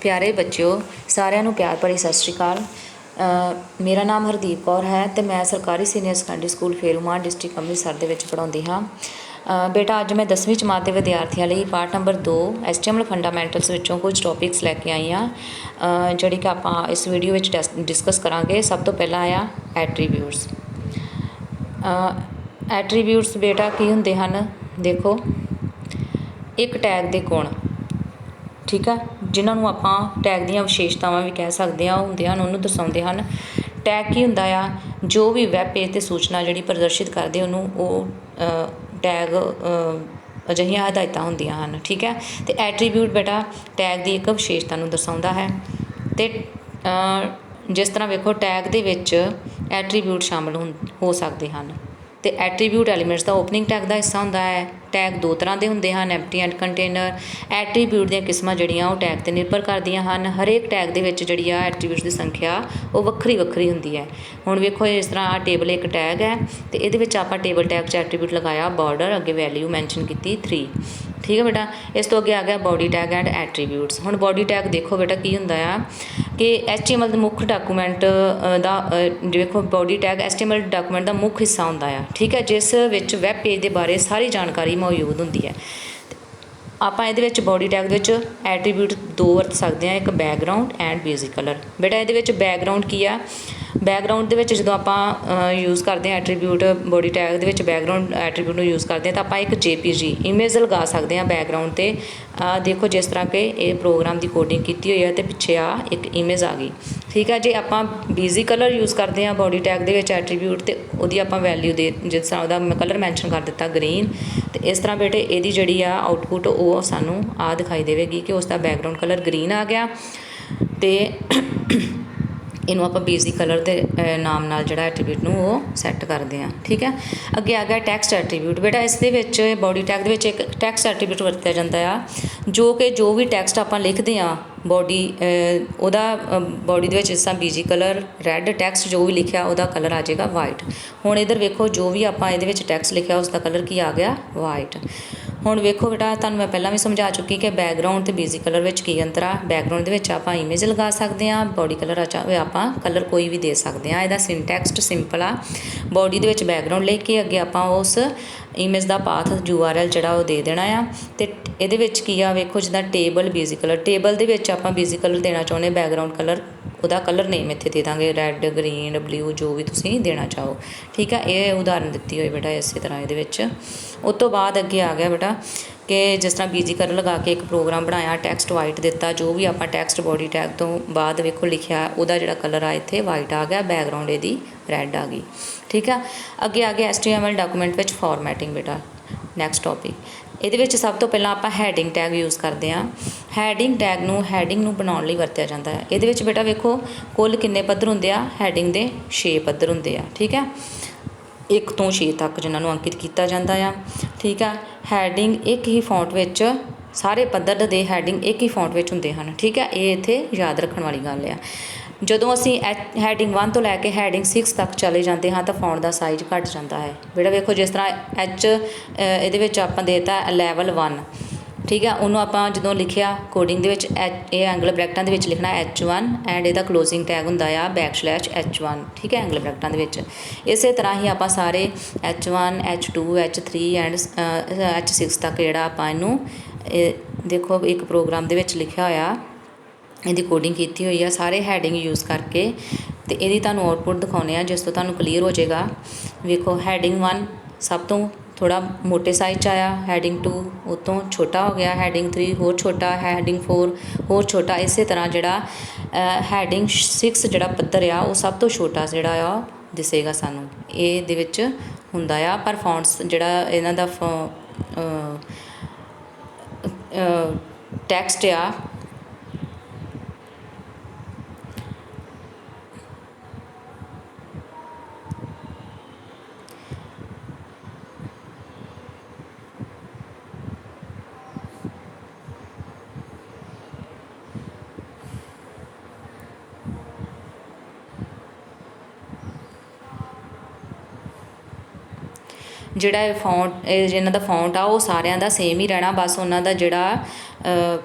प्यारे बच्चों, सारिਆਂ ਨੂੰ प्यार भरी सत श्री अकाल। मेरा नाम हरदीप कौर है तो मैं सरकारी senior secondary school Feruman district Amritsar ਦੇ ਵਿੱਚ ਪੜ੍ਹਾਉਂਦੀ ਹਾਂ। बेटा अज मैं 10वीं जमात के विद्यार्थियों लिए पार्ट नंबर 2 HTML फंडामेंटल्स विचों कुछ टॉपिक्स लैके आई हाँ जिहड़ी कि आपां इस वीडियो में डिस्कस करांगे। सब तो पहला आया एट्रीब्यूट्स। एट्रीब्यूट्स बेटा की हुंदे हन, देखो एक टैग दे गुण, ठीक है, जिन्होंने आपां टैग दीयां विशेषतावां भी कह सकते हैं, हुंदे हन उन्होंने दर्शाउंदे हन। टैग की हुंदा आ, जो भी वैब पेज ते सूचना जिहड़ी प्रदर्शित करदे उन्होंने वो टैग अजिहियां हदायतां हुंदियां हन, ठीक है। तो एट्रीब्यूट बेटा टैग की एक विशेषता नूं दर्शाउंदा है। तो जिस तरह वेखो टैग दे विच एट्रीब्यूट शामिल हो सकते हैं। तो एट्रीब्यूट एलीमेंट्स का ओपनिंग टैग का हिस्सा होंदा है। टैग दो तरह के होंदे हैं, एम्पटी एंड कंटेनर। एट्रीब्यूट दी किस्मां जिहड़ियां वो टैग ते निर्भर करदियां हन। हरेक टैग दे विच जिहड़ी आ एट्रीब्यूट्स की संख्या वो वक्री वक्री हुंदी है। हुण वेखो इस तरह टेबल एक टैग है तो ये विच आपां टेबल टैग च एट्रीब्यूट लगाया बॉर्डर, अगे वैल्यू मैंशन की 3, ठीक है बेटा। इस तो अगे आ गया बॉडी टैग एंड एट्रीब्यूट्स। हुण बॉडी टैग देखो बेटा की हुंदा आ कि HTML मुख्य डॉकूमेंट का देखो बॉडी टैग HTML डॉकूमेंट का मुख्य हिस्सा होंदा आ, ठीक है, जिस विच वैब पेज के बारे सारी जानकारी मौजूद होंदी है। आपां इहदे which body tag they which attribute दो वरत सकते हैं, एक बैकग्राउंड एंड बेसिक कलर। बेटा इहदे विच बैकग्राउंड की आ, बैकग्राउंड दे विच जदों आपां यूज़ करते हैं एट्रीब्यूट बॉडी टैग दे विच बैकग्राउंड एट्रीब्यूट नूं यूज़ करते हैं तो आपां एक JPG इमेज लगा सकते हैं बैकग्राउंड ते। देखो जिस तरह के ये प्रोग्राम की कोडिंग की हुई है तो पिछे आ एक इमेज आ गई, ठीक है। जे आपां बेसिक कलर यूज़ करते हैं बॉडी टैग दे विच एट्रीब्यूट तो उहदी आपां वैल्यू दे जिस तरह उहदा कलर मैंशन कर दिता ग्रीन, तो इस तरह बेटे इहदी जिहड़ी आ आउटपुट वो सानू आ दिखाई देगी कि उसका बैकग्राउंड कलर ग्रीन आ गया। तो इनू आप बेसिक कलर के नाम नाल जिहड़ा एट्रीब्यूट नूं वो सैट करते हैं, ठीक है। अगे आ गया टैक्सट एट्रीब्यूट। बेटा इस दे विच बॉडी टैग दे विच एक टैक्सट एट्रीब्यूट वरत्या जाता है जो भी टैक्सट आपां लिखते हैं बॉडी उहदा बॉडी दे विच जिस तरह BG कलर रैड टैक्सट जो भी लिखा उहदा कलर आ जाएगा वाइट। हुण इधर वेखो जो भी आपां इहदे विच टैक्सट लिखा उसका कलर की आ गया वाइट। हुण वेखो बेटा तुहानूं मैं पहलां भी समझा चुकी कि बैकग्राउंड ते बेसिक कलर विच की अंतर आ। बैकग्राउंड दे विच आपां इमेज लगा सकते हैं, बॉडी कलर आपां कलर कोई भी दे सकते हैं। इहदा सिंटैक्सट सिंपल आ, बॉडी दे विच बैकग्राउंड लिख के अगे आपां उस इमेज का पाथ URL जिहड़ा वो दे देना आ। तो इहदे विच की आ वेखो जिद्दां टेबल बेसिक कलर, टेबल दे विच आपां बेसिक कलर देना चाहुंदे, बैकग्राउंड कलर उहदा कलर नेम इत्थे दे दांगे रैड ग्रीन ब्लू जो भी तुसीं देना चाहो, ठीक है। ये उदाहरण दित्ती हुई बेटा इस तरह इहदे विच। उस तो बाद अगे आ गया बेटा कि जिस तरह BG कलर लगा के एक प्रोग्राम बनाया, टैक्सट वाइट दिता, जो भी आपां टैक्सट बॉडी टैग तो बाद वेखो लिखा उहदा जिहड़ा कलर आ इत्थे वाइट आ गया, बैकग्राउंड इहदी रैड आ गई, ठीक है। अगे आ गया HTML डॉकूमेंट विच फॉर्मैटिंग। बेटा नैक्सट टॉपिक ਇਹਦੇ ਵਿੱਚ सब तो पहला ਆਪਾਂ हैडिंग टैग यूज़ करते हैं। हैडिंग टैग ਨੂੰ ਬਣਾਉਣ ਲਈ ਵਰਤਿਆ ਜਾਂਦਾ ਹੈ। ਇਹਦੇ ਵਿੱਚ बेटा ਵੇਖੋ ਕੁੱਲ ਕਿੰਨੇ ਪੱਧਰ ਹੁੰਦੇ ਆ, ਹੈਡਿੰਗ ਦੇ 6 ਪੱਧਰ ਹੁੰਦੇ ਆ, ਠੀਕ ਹੈ, 1 ਤੋਂ 6 ਤੱਕ ਜਿਨ੍ਹਾਂ ਨੂੰ ਅੰਕਿਤ ਕੀਤਾ ਜਾਂਦਾ ਆ, ਠੀਕ ਆ। ਹੈਡਿੰਗ ਇੱਕ ਹੀ ਫੌਂਟ ਵਿੱਚ ਸਾਰੇ ਪੱਧਰ ਦੇ ਹੈਡਿੰਗ ਇੱਕ ਹੀ ਫੌਂਟ ਵਿੱਚ ਹੁੰਦੇ ਹਨ, ਠੀਕ ਹੈ। ਇਹ ਇੱਥੇ ਯਾਦ ਰੱਖਣ ਵਾਲੀ ਗੱਲ ਆ। ਜਦੋਂ ਅਸੀਂ ਹੈਡਿੰਗ 1 ਤੋਂ ਲੈ ਕੇ ਹੈਡਿੰਗ 6 ਤੱਕ ਚਲੇ ਜਾਂਦੇ ਹਾਂ ਤਾਂ ਫੌਂਟ ਦਾ ਸਾਈਜ਼ ਘੱਟ ਜਾਂਦਾ ਹੈ। ਬੇਟਾ ਵੇਖੋ ਜਿਸ ਤਰ੍ਹਾਂ H ਇਹਦੇ ਵਿੱਚ ਆਪਾਂ ਦੇਤਾ ਲੈਵਲ 1, ਠੀਕ ਹੈ, ਉਹਨੂੰ ਆਪਾਂ ਜਦੋਂ ਲਿਖਿਆ ਕੋਡਿੰਗ ਦੇ ਵਿੱਚ ਇਹ ਐਂਗਲ ਬ੍ਰੈਕਟਾਂ ਦੇ ਵਿੱਚ ਲਿਖਣਾ H1 ਐਂਡ ਇਹਦਾ ਕਲੋਜ਼ਿੰਗ ਟੈਗ ਹੁੰਦਾ ਆ \H1, ਠੀਕ ਹੈ, ਐਂਗਲ ਬ੍ਰੈਕਟਾਂ ਦੇ ਵਿੱਚ। ਇਸੇ ਤਰ੍ਹਾਂ ਹੀ ਆਪਾਂ ਸਾਰੇ H1 H2 H3 and H6 ਤੱਕ ਜਿਹੜਾ ਆਪਾਂ ਇਹਨੂੰ ਦੇਖੋ ਇੱਕ ਪ੍ਰੋਗਰਾਮ ਦੇ ਵਿੱਚ ਲਿਖਿਆ ਹੋਇਆ, ਇਹਦੀ ਕੋਡਿੰਗ ਕੀਤੀ ਹੋਈ ਆ ਸਾਰੇ ਹੈਡਿੰਗ ਯੂਜ਼ ਕਰਕੇ। ਤੇ ਇਹਦੀ ਤੁਹਾਨੂੰ ਆਊਟਪੁੱਟ ਦਿਖਾਉਂਦੇ ਆ ਜਿਸ ਤੋਂ ਤੁਹਾਨੂੰ ਕਲੀਅਰ ਹੋ ਜਾਏਗਾ। ਵੇਖੋ ਹੈਡਿੰਗ 1 ਸਭ ਤੋਂ थोड़ा मोटे साइज च आया, हैडिंग 2 उतों छोटा हो गया, हैडिंग 3 होर छोटा, हैडिंग 4 होर छोटा। इस तरह जिहड़ा हैडिंग 6 जिहड़ा पद्धर आ वो सब तो छोटा जिहड़ा आ दिसेगा सानू इहदे विच हुंदा आ। पर फॉन्ट्स जिहड़ा इन्हां दा टैक्सट आ ਜਿਹੜਾ ਫੌਂਟ ਜਿਨ੍ਹਾਂ ਦਾ ਫੌਂਟ ਆ ਉਹ ਸਾਰਿਆਂ ਦਾ ਸੇਮ ਹੀ ਰਹਿਣਾ, ਬਸ ਉਹਨਾਂ ਦਾ ਜਿਹੜਾ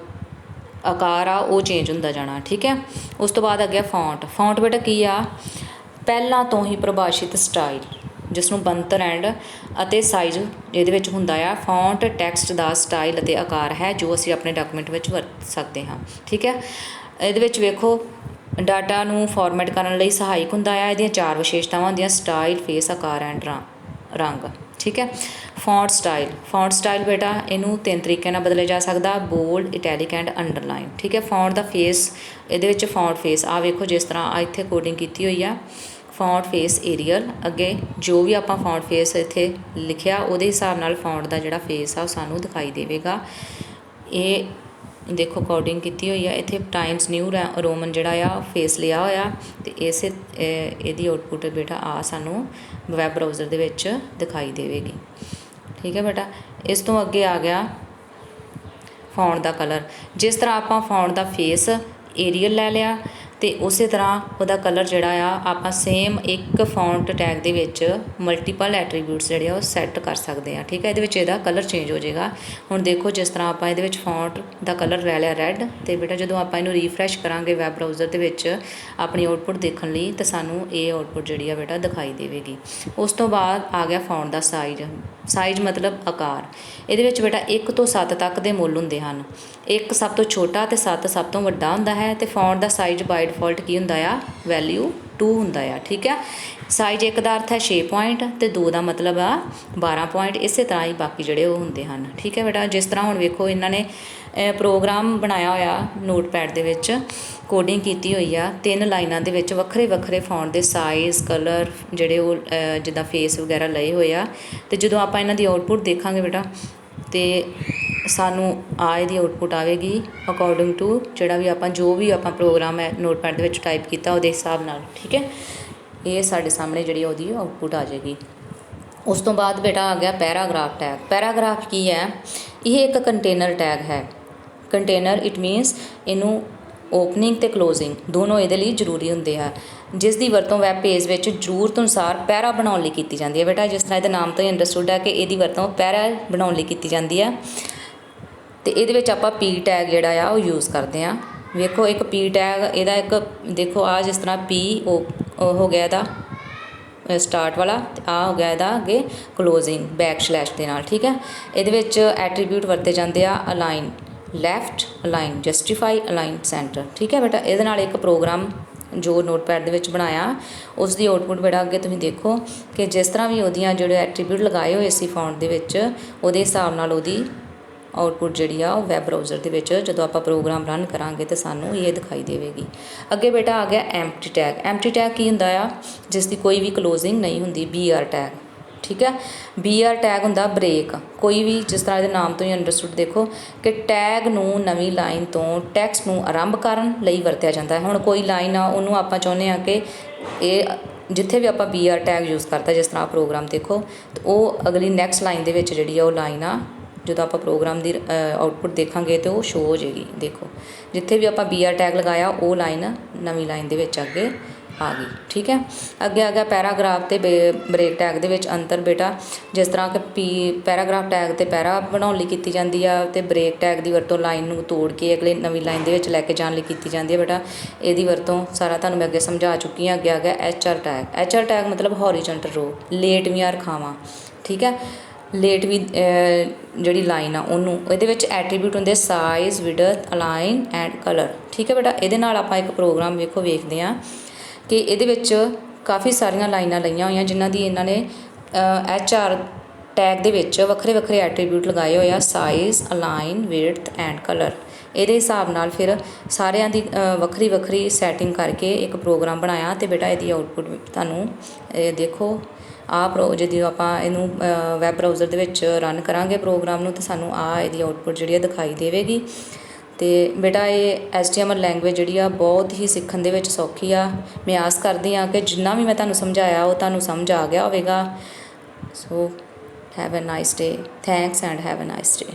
ਆਕਾਰ ਆ ਉਹ ਚੇਂਜ ਹੁੰਦਾ ਜਾਣਾ। ਠੀਕ ਹੈ, ਉਸ ਤੋਂ ਬਾਅਦ ਅੱਗੇ ਫੌਂਟ। ਫੌਂਟ ਬੇਟਾ ਕੀ ਆ, ਪਹਿਲਾਂ ਤੋਂ ਹੀ ਪ੍ਰਭਾਸ਼ਿਤ ਸਟਾਈਲ ਜਿਸ ਨੂੰ ਬਣਤਰ ਐਂਡ ਅਤੇ ਸਾਈਜ਼ ਇਹਦੇ ਵਿੱਚ ਹੁੰਦਾ ਆ। ਫੌਂਟ ਟੈਕਸਟ ਦਾ ਸਟਾਈਲ ਅਤੇ ਆਕਾਰ ਹੈ ਜੋ ਅਸੀਂ ਆਪਣੇ ਡਾਕੂਮੈਂਟ ਵਿੱਚ ਵਰਤ ਸਕਦੇ ਹਾਂ। ਠੀਕ ਹੈ, ਇਹਦੇ ਵਿੱਚ ਵੇਖੋ ਡਾਟਾ ਨੂੰ ਫਾਰਮੈਟ ਕਰਨ ਲਈ ਸਹਾਇਕ ਹੁੰਦਾ ਆ। ਇਹਦੀਆਂ 4 ਵਿਸ਼ੇਸ਼ਤਾਵਾਂ ਹੁੰਦੀਆਂ, ਸਟਾਈਲ, ਫੇਸ, ਆਕਾਰ ਐਂਡ ਰੰਗ। ਠੀਕ ਹੈ, ਫੌਂਟ ਸਟਾਈਲ। ਫੌਂਟ ਸਟਾਈਲ ਬੇਟਾ ਇਹਨੂੰ 3 ਤਰੀਕਿਆਂ ਨਾਲ ਬਦਲਿਆ ਜਾ ਸਕਦਾ, ਬੋਲਡ, ਇਟੈਲਿਕ ਐਂਡ ਅੰਡਰਲਾਈਨ। ਠੀਕ ਹੈ, ਫੌਂਟ ਦਾ ਫੇਸ, ਇਹਦੇ ਵਿੱਚ ਫੌਂਟ ਫੇਸ ਆ ਵੇਖੋ ਜਿਸ ਤਰ੍ਹਾਂ ਆ ਇੱਥੇ ਕੋਡਿੰਗ ਕੀਤੀ ਹੋਈ ਆ, ਫੌਂਟ ਫੇਸ ਏਰੀਅਲ। ਅੱਗੇ ਜੋ ਵੀ ਆਪਾਂ ਫੌਂਟ ਫੇਸ ਇੱਥੇ ਲਿਖਿਆ ਉਹਦੇ ਹਿਸਾਬ ਨਾਲ ਫੌਂਟ ਦਾ ਜਿਹੜਾ ਫੇਸ ਆ ਉਹ ਸਾਨੂੰ ਦਿਖਾਈ ਦੇਵੇਗਾ। ਇਹ ਦੇਖੋ ਕੋਡਿੰਗ ਕੀਤੀ ਹੋਈ ਆ, ਇੱਥੇ ਟਾਈਮਸ ਨਿਊ ਰੋਮਨ ਜਿਹੜਾ ਆ ਫੇਸ ਲਿਆ ਹੋਇਆ, ਅਤੇ ਇਸੇ ਇਹਦੀ ਆਊਟਪੁੱਟ ਬੇਟਾ ਆ ਸਾਨੂੰ ਵੈਬ ਬਰਾਊਜ਼ਰ ਦੇ ਵਿੱਚ ਦਿਖਾਈ ਦੇਵੇਗੀ। ਠੀਕ ਹੈ ਬੇਟਾ, ਇਸ ਤੋਂ ਅੱਗੇ ਆ ਗਿਆ ਫੌਂਟ ਦਾ ਕਲਰ। ਜਿਸ ਤਰ੍ਹਾਂ ਆਪਾਂ ਫੌਂਟ ਦਾ ਫੇਸ ਏਰੀਅਲ ਲੈ ਲਿਆ ਅਤੇ ਉਸੇ ਤਰ੍ਹਾਂ ਉਹਦਾ ਕਲਰ ਜਿਹੜਾ ਆ ਆਪਾਂ ਸੇਮ ਇੱਕ ਫੌਂਟ ਟੈਗ ਦੇ ਵਿੱਚ ਮਲਟੀਪਲ ਐਟਰੀਬਿਊਟਸ ਜਿਹੜੇ ਆ ਉਹ ਸੈੱਟ ਕਰ ਸਕਦੇ ਹਾਂ। ਠੀਕ ਹੈ, ਇਹਦੇ ਵਿੱਚ ਇਹਦਾ ਕਲਰ ਚੇਂਜ ਹੋ ਜਾਏਗਾ। ਹੁਣ ਦੇਖੋ ਜਿਸ ਤਰ੍ਹਾਂ ਆਪਾਂ ਇਹਦੇ ਵਿੱਚ ਫੌਂਟ ਦਾ ਕਲਰ ਲੈ ਲਿਆ ਰੈੱਡ, ਅਤੇ ਬੇਟਾ ਜਦੋਂ ਆਪਾਂ ਇਹਨੂੰ ਰੀਫਰੈਸ਼ ਕਰਾਂਗੇ ਵੈਬ ਬਰਾਊਜ਼ਰ ਦੇ ਵਿੱਚ ਆਪਣੀ ਆਊਟਪੁੱਟ ਦੇਖਣ ਲਈ ਤਾਂ ਸਾਨੂੰ ਇਹ ਆਊਟਪੁੱਟ ਜਿਹੜੀ ਆ ਬੇਟਾ ਦਿਖਾਈ ਦੇਵੇਗੀ। ਉਸ ਤੋਂ ਬਾਅਦ ਆ ਗਿਆ ਫੌਂਟ ਦਾ ਸਾਈਜ਼। ਸਾਈਜ਼ ਮਤਲਬ ਆਕਾਰ। ਇਹਦੇ ਵਿੱਚ ਬੇਟਾ 1 ਤੋਂ 7 ਤੱਕ ਦੇ ਮੁੱਲ ਹੁੰਦੇ ਹਨ। 1 ਸਭ ਤੋਂ ਛੋਟਾ ਅਤੇ 7 ਸਭ ਤੋਂ ਵੱਡਾ ਹੁੰਦਾ ਹੈ। ਅਤੇ ਫੌਂਟ ਦਾ ਸਾਈਜ਼ ਬਾਈ ਡਿਫਾਲਟ ਕੀ ਹੁੰਦਾ ਆ, ਵੈਲਿਊ 2 ਹੁੰਦਾ ਆ। ਠੀਕ ਹੈ, ਸਾਈਜ਼ 1 ਦਾ ਅਰਥ ਹੈ 6 ਪੁਆਇੰਟ ਅਤੇ 2 ਦਾ ਮਤਲਬ ਆ 12 ਪੁਆਇੰਟ। ਇਸੇ ਤਰ੍ਹਾਂ ਹੀ ਬਾਕੀ ਜਿਹੜੇ ਉਹ ਹੁੰਦੇ ਹਨ। ਠੀਕ ਹੈ ਬੇਟਾ, ਜਿਸ ਤਰ੍ਹਾਂ ਹੁਣ ਵੇਖੋ ਇਹਨਾਂ ਨੇ ਪ੍ਰੋਗਰਾਮ ਬਣਾਇਆ ਹੋਇਆ ਨੋਟਪੈਡ ਦੇ ਵਿੱਚ, ਕੋਡਿੰਗ ਕੀਤੀ ਹੋਈ ਆ 3 ਲਾਈਨਾਂ ਦੇ ਵਿੱਚ ਵੱਖਰੇ ਵੱਖਰੇ ਫੌਂਟ ਦੇ ਸਾਈਜ਼, ਕਲਰ ਜਿਹੜੇ ਉਹ ਜਿੱਦਾਂ ਫੇਸ ਵਗੈਰਾ ਲਏ ਹੋਏ ਆ। ਅਤੇ ਜਦੋਂ ਆਪਾਂ ਇਹਨਾਂ ਦੀ ਆਊਟਪੁੱਟ ਦੇਖਾਂਗੇ ਬੇਟਾ ਅਤੇ ਸਾਨੂੰ ਇਹਦੀ ਆਊਟਪੁੱਟ ਆਵੇਗੀ ਅਕੋਰਡਿੰਗ ਟੂ ਜਿਹੜਾ ਵੀ ਆਪਾਂ ਜੋ ਵੀ ਆਪਾਂ ਪ੍ਰੋਗਰਾਮ ਹੈ ਨੋਟਪੈਡ ਦੇ ਵਿੱਚ ਟਾਈਪ ਕੀਤਾ ਉਹਦੇ ਹਿਸਾਬ ਨਾਲ। ਠੀਕ ਹੈ, ਇਹ ਸਾਡੇ ਸਾਹਮਣੇ ਜਿਹੜੀ ਉਹਦੀ ਆਊਟਪੁੱਟ ਆ ਜਾਏਗੀ। ਉਸ ਤੋਂ ਬਾਅਦ ਬੇਟਾ ਆ ਗਿਆ ਪੈਰਾਗ੍ਰਾਫ ਟੈਗ। ਪੈਰਾਗ੍ਰਾਫ ਕੀ ਹੈ, ਇਹ ਇੱਕ ਕੰਟੇਨਰ ਟੈਗ ਹੈ। ਕੰਟੇਨਰ ਇਟ ਮੀਨਸ ਇਹਨੂੰ ਓਪਨਿੰਗ ਅਤੇ ਕਲੋਜ਼ਿੰਗ ਦੋਨੋਂ ਇਹਦੇ ਲਈ ਜ਼ਰੂਰੀ ਹੁੰਦੇ ਆ, ਜਿਸ ਦੀ ਵਰਤੋਂ ਵੈਬ ਪੇਜ ਵਿੱਚ ਜ਼ਰੂਰਤ ਅਨੁਸਾਰ ਪੈਰਾ ਬਣਾਉਣ ਲਈ ਕੀਤੀ ਜਾਂਦੀ ਹੈ। ਬੇਟਾ ਜਿਸ ਤਰ੍ਹਾਂ ਇਹਦੇ ਨਾਮ ਤੋਂ ਹੀ ਅੰਡਰਸਟੂਡ ਹੈ ਕਿ ਇਹਦੀ ਵਰਤੋਂ ਪੈਰਾ ਬਣਾਉਣ ਲਈ ਕੀਤੀ ਜਾਂਦੀ ਹੈ, ਅਤੇ ਇਹਦੇ ਵਿੱਚ ਆਪਾਂ ਪੀ ਟੈਗ ਜਿਹੜਾ ਆ ਉਹ ਯੂਜ਼ ਕਰਦੇ ਹਾਂ। ਵੇਖੋ ਇੱਕ ਪੀ ਟੈਗ ਇਹਦਾ ਇੱਕ ਦੇਖੋ ਆ ਜਿਸ ਤਰ੍ਹਾਂ ਪੀ ਹੋ ਗਿਆ ਇਹਦਾ ਸਟਾਰਟ ਵਾਲਾ, ਅਤੇ ਆ ਹੋ ਗਿਆ ਇਹਦਾ ਅੱਗੇ ਕਲੋਜ਼ਿੰਗ ਬੈਕ ਸਲੈਸ਼ ਦੇ ਨਾਲ। ਠੀਕ ਹੈ, ਇਹਦੇ ਵਿੱਚ ਐਟਰੀਬਿਊਟ ਵਰਤੇ ਜਾਂਦੇ ਆ align left, align justify, align centre. ਠੀਕ ਹੈ ਬੇਟਾ, ਇਹਦੇ ਨਾਲ ਇੱਕ ਪ੍ਰੋਗਰਾਮ ਜੋ ਨੋਟਪੈਡ ਦੇ ਵਿੱਚ ਬਣਾਇਆ ਉਸ ਦੀ ਆਊਟਪੁੱਟ ਬੇਟਾ ਅੱਗੇ ਤੁਸੀਂ ਦੇਖੋ ਕਿ ਜਿਸ ਤਰ੍ਹਾਂ ਵੀ ਉਹਦੀਆਂ ਜਿਹੜੇ ਐਟਰੀਬਿਊਟ ਲਗਾਏ ਹੋਏ ਸੀ ਫੌਂਟ ਦੇ ਵਿੱਚ ਉਹਦੇ ਹਿਸਾਬ ਨਾਲ ਉਹਦੀ ਆਊਟਪੁੱਟ ਜਿਹੜੀ ਆ ਉਹ ਵੈਬ ਬਰਾਊਜ਼ਰ ਦੇ ਵਿੱਚ ਜਦੋਂ ਆਪਾਂ ਪ੍ਰੋਗਰਾਮ ਰਨ ਕਰਾਂਗੇ ਤਾਂ ਸਾਨੂੰ ਇਹ ਦਿਖਾਈ ਦੇਵੇਗੀ। ਅੱਗੇ ਬੇਟਾ ਆ ਗਿਆ ਐਮਪਟੀ ਟੈਗ। ਐਮਪਟੀ ਟੈਗ ਕੀ ਹੁੰਦਾ ਆ, ਜਿਸ ਦੀ ਕੋਈ ਵੀ ਕਲੋਜ਼ਿੰਗ ਨਹੀਂ ਹੁੰਦੀ, BR ਟੈਗ। ਠੀਕ ਹੈ, BR ਟੈਗ ਹੁੰਦਾ ਬ੍ਰੇਕ। ਕੋਈ ਵੀ ਜਿਸ ਤਰ੍ਹਾਂ ਇਹਦੇ ਨਾਮ ਤੋਂ ਹੀ ਅੰਡਰਸਟੂਡ ਦੇਖੋ ਕਿ ਟੈਗ ਨੂੰ ਨਵੀਂ ਲਾਈਨ ਤੋਂ ਟੈਕਸਟ ਨੂੰ ਆਰੰਭ ਕਰਨ ਲਈ ਵਰਤਿਆ ਜਾਂਦਾ ਹੈ। ਹੁਣ ਕੋਈ ਲਾਈਨ ਆ ਉਹਨੂੰ ਆਪਾਂ ਚਾਹੁੰਦੇ ਹਾਂ ਕਿ ਇਹ ਜਿੱਥੇ ਵੀ ਆਪਾਂ BR ਟੈਗ ਯੂਜ਼ ਕਰਤਾ ਜਿਸ ਤਰ੍ਹਾਂ ਪ੍ਰੋਗਰਾਮ ਦੇਖੋ ਤਾਂ ਉਹ ਅਗਲੀ ਨੈਕਸਟ ਲਾਈਨ ਦੇ ਵਿੱਚ ਜਿਹੜੀ ਆ ਉਹ ਲਾਈਨ ਆ ਜਦੋਂ ਆਪਾਂ ਪ੍ਰੋਗਰਾਮ ਦੀ ਆਊਟਪੁੱਟ ਦੇਖਾਂਗੇ ਤਾਂ ਉਹ ਸ਼ੋ ਹੋ ਜਾਏਗੀ। ਦੇਖੋ ਜਿੱਥੇ ਵੀ ਆਪਾਂ BR ਟੈਗ ਲਗਾਇਆ ਉਹ ਲਾਈਨ ਨਵੀਂ ਲਾਈਨ ਦੇ ਵਿੱਚ ਅੱਗੇ ਆ ਗਈ। ਠੀਕ ਹੈ, ਅੱਗੇ ਆ ਗਿਆ ਪੈਰਾਗ੍ਰਾਫ ਅਤੇ ਬ੍ਰੇਕ ਟੈਗ ਦੇ ਵਿੱਚ ਅੰਤਰ ਬੇਟਾ। ਜਿਸ ਤਰ੍ਹਾਂ ਕਿ ਪੈਰਾਗ੍ਰਾਫ ਟੈਗ 'ਤੇ ਪੈਰਾ ਬਣਾਉਣ ਲਈ ਕੀਤੀ ਜਾਂਦੀ ਆ ਅਤੇ ਬ੍ਰੇਕ ਟੈਗ ਦੀ ਵਰਤੋਂ ਲਾਈਨ ਨੂੰ ਤੋੜ ਕੇ ਅਗਲੇ ਨਵੀਂ ਲਾਈਨ ਦੇ ਵਿੱਚ ਲੈ ਕੇ ਜਾਣ ਲਈ ਕੀਤੀ ਜਾਂਦੀ ਹੈ। ਬੇਟਾ ਇਹਦੀ ਵਰਤੋਂ ਸਾਰਾ ਤੁਹਾਨੂੰ ਮੈਂ ਅੱਗੇ ਸਮਝਾ ਚੁੱਕੀ ਹਾਂ। ਅੱਗੇ ਆ ਗਿਆ HR ਟੈਗ। HR ਟੈਗ ਮਤਲਬ ਹੌਰੀਜ਼ੌਂਟਲ ਰੋ, ਲੇਟਵੀਆਂ ਰੇਖਾਵਾਂ। ਠੀਕ ਹੈ, ਲੇਟਵੀਂ ਜਿਹੜੀ ਲਾਈਨ ਆ ਉਹਨੂੰ ਇਹਦੇ ਵਿੱਚ ਐਟਰੀਬਿਊਟ ਹੁੰਦੇ size, width, align and colour. ਠੀਕ ਹੈ ਬੇਟਾ, ਇਹਦੇ ਨਾਲ ਆਪਾਂ ਇੱਕ ਪ੍ਰੋਗਰਾਮ ਵੇਖਦੇ ਹਾਂ ਕਿ ਇਹਦੇ ਵਿੱਚ ਕਾਫੀ ਸਾਰੀਆਂ ਲਾਈਨਾਂ ਲਈਆਂ ਹੋਈਆਂ ਜਿਨ੍ਹਾਂ ਦੀ ਇਹਨਾਂ ਨੇ HR ਟੈਗ ਦੇ ਵਿੱਚ ਵੱਖਰੇ ਵੱਖਰੇ ਐਟਰੀਬਿਊਟ ਲਗਾਏ ਹੋਏ ਆ, size, align, width and colour. ਇਹਦੇ ਹਿਸਾਬ ਨਾਲ ਫਿਰ ਸਾਰਿਆਂ ਦੀ ਵੱਖਰੀ ਵੱਖਰੀ ਸੈਟਿੰਗ ਕਰਕੇ ਇੱਕ ਪ੍ਰੋਗਰਾਮ ਬਣਾਇਆ ਅਤੇ ਬੇਟਾ ਇਹਦੀ ਆਊਟਪੁੱਟ ਤੁਹਾਨੂੰ ਦੇਖੋ ਜਦੋਂ ਆਪਾਂ ਇਹਨੂੰ ਵੈਬ ਬਰਾਊਜ਼ਰ ਦੇ ਵਿੱਚ ਰਨ ਕਰਾਂਗੇ ਪ੍ਰੋਗਰਾਮ ਨੂੰ ਤਾਂ ਸਾਨੂੰ ਇਹਦੀ ਆਊਟਪੁੱਟ ਜਿਹੜੀ ਆ ਦਿਖਾਈ ਦੇਵੇਗੀ। ਅਤੇ ਬੇਟਾ ਇਹ HTML ਲੈਂਗੁਏਜ ਜਿਹੜੀ ਆ ਬਹੁਤ ਹੀ ਸਿੱਖਣ ਦੇ ਵਿੱਚ ਸੌਖੀ ਆ। ਮੈਂ ਆਸ ਕਰਦੀ ਹਾਂ ਕਿ ਜਿੰਨਾ ਵੀ ਮੈਂ ਤੁਹਾਨੂੰ ਸਮਝਾਇਆ ਉਹ ਤੁਹਾਨੂੰ ਸਮਝ ਆ ਗਿਆ ਹੋਵੇਗਾ। So have a nice day. Thanks and have a nice day.